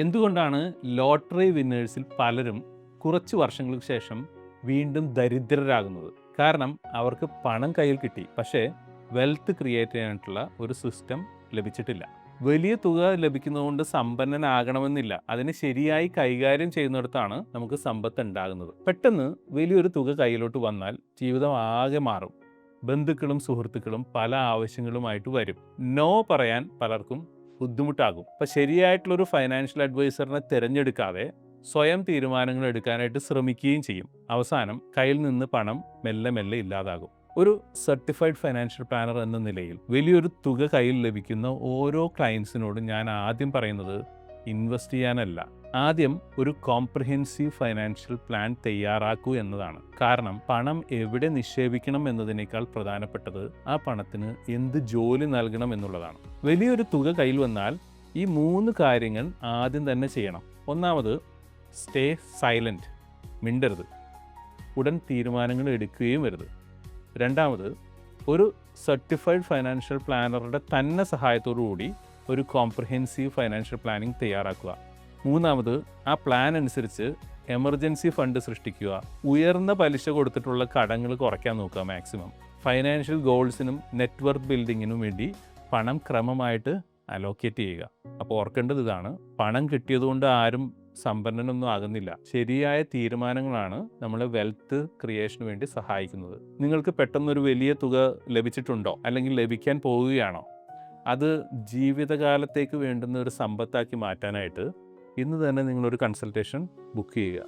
എന്തുകൊണ്ടാണ് ലോട്ടറി വിന്നേഴ്സിൽ പലരും കുറച്ച് വർഷങ്ങൾക്ക് ശേഷം വീണ്ടും ദരിദ്രരാകുന്നത്? കാരണം അവർക്ക് പണം കയ്യിൽ കിട്ടി, പക്ഷേ വെൽത്ത് ക്രിയേറ്റ് ചെയ്യാനായിട്ടുള്ള ഒരു സിസ്റ്റം ലഭിച്ചിട്ടില്ല. വലിയ തുക ലഭിക്കുന്നതുകൊണ്ട് സമ്പന്നനാകണമെന്നില്ല. അതിനെ ശരിയായി കൈകാര്യം ചെയ്യുന്നിടത്താണ് നമുക്ക് സമ്പത്ത് ഉണ്ടാകുന്നത്. പെട്ടെന്ന് വലിയൊരു തുക കയ്യിലോട്ട് വന്നാൽ ജീവിതം ആകെ മാറും. ബന്ധുക്കളും സുഹൃത്തുക്കളും പല ആവശ്യങ്ങളുമായിട്ട് വരും. നോ പറയാൻ പലർക്കും ബുദ്ധിമുട്ടാകും. അപ്പം ശരിയായിട്ടുള്ളൊരു ഫൈനാൻഷ്യൽ അഡ്വൈസറിനെ തിരഞ്ഞെടുക്കാതെ സ്വയം തീരുമാനങ്ങൾ എടുക്കാനായിട്ട് ശ്രമിക്കുകയും ചെയ്യും. അവസാനം കയ്യിൽ നിന്ന് പണം മെല്ലെ മെല്ലെ ഇല്ലാതാകും. ഒരു സർട്ടിഫൈഡ് ഫൈനാൻഷ്യൽ പ്ലാനർ എന്ന നിലയിൽ വലിയൊരു തുക കയ്യിൽ ലഭിക്കുന്ന ഓരോ ക്ലയൻസിനോടും ഞാൻ ആദ്യം പറയുന്നത് ഇൻവെസ്റ്റ് ചെയ്യാനല്ല, ആദ്യം ഒരു കോംപ്രിഹെൻസീവ് ഫൈനാൻഷ്യൽ പ്ലാൻ തയ്യാറാക്കൂ എന്നതാണ്. കാരണം പണം എവിടെ നിക്ഷേപിക്കണം എന്നതിനേക്കാൾ പ്രധാനപ്പെട്ടത് ആ പണത്തിന് എന്ത് ജോലി നൽകണം എന്നുള്ളതാണ്. വലിയൊരു തുക കയ്യിൽ വന്നാൽ ഈ 3 കാര്യങ്ങൾ ആദ്യം തന്നെ ചെയ്യണം. ഒന്നാമത്, സ്റ്റേ സൈലൻറ്റ്, മിണ്ടരുത്, ഉടൻ തീരുമാനങ്ങൾ എടുക്കുകയും വരുത്. രണ്ടാമത്, ഒരു സർട്ടിഫൈഡ് ഫൈനാൻഷ്യൽ പ്ലാനറുടെ തന്നെ സഹായത്തോടു കൂടി ഒരു കോംപ്രിഹെൻസീവ് ഫൈനാൻഷ്യൽ പ്ലാനിംഗ് തയ്യാറാക്കുക. മൂന്നാമത്, ആ പ്ലാൻ അനുസരിച്ച് എമർജൻസി ഫണ്ട് സൃഷ്ടിക്കുക. ഉയർന്ന പലിശ കൊടുത്തിട്ടുള്ള കടങ്ങൾ കുറയ്ക്കാൻ നോക്കുക മാക്സിമം. ഫൈനാൻഷ്യൽ ഗോൾസിനും നെറ്റ്വർക്ക് ബിൽഡിങ്ങിനും വേണ്ടി പണം ക്രമമായിട്ട് അലോക്കേറ്റ് ചെയ്യുക. അപ്പോൾ ഓർക്കേണ്ടത് ഇതാണ്, പണം കിട്ടിയതുകൊണ്ട് ആരും സമ്പന്നനൊന്നും ആകുന്നില്ല. ശരിയായ തീരുമാനങ്ങളാണ് നമ്മളെ വെൽത്ത് ക്രിയേഷന് വേണ്ടി സഹായിക്കുന്നത്. നിങ്ങൾക്ക് പെട്ടെന്നൊരു വലിയ തുക ലഭിച്ചിട്ടുണ്ടോ, അല്ലെങ്കിൽ ലഭിക്കാൻ പോവുകയാണോ? അത് ജീവിതകാലത്തേക്ക് വേണ്ടുന്ന ഒരു സമ്പത്താക്കി മാറ്റാനായിട്ട് ഇന്ന് തന്നെ നിങ്ങളൊരു കൺസൾട്ടേഷൻ ബുക്ക് ചെയ്യുക.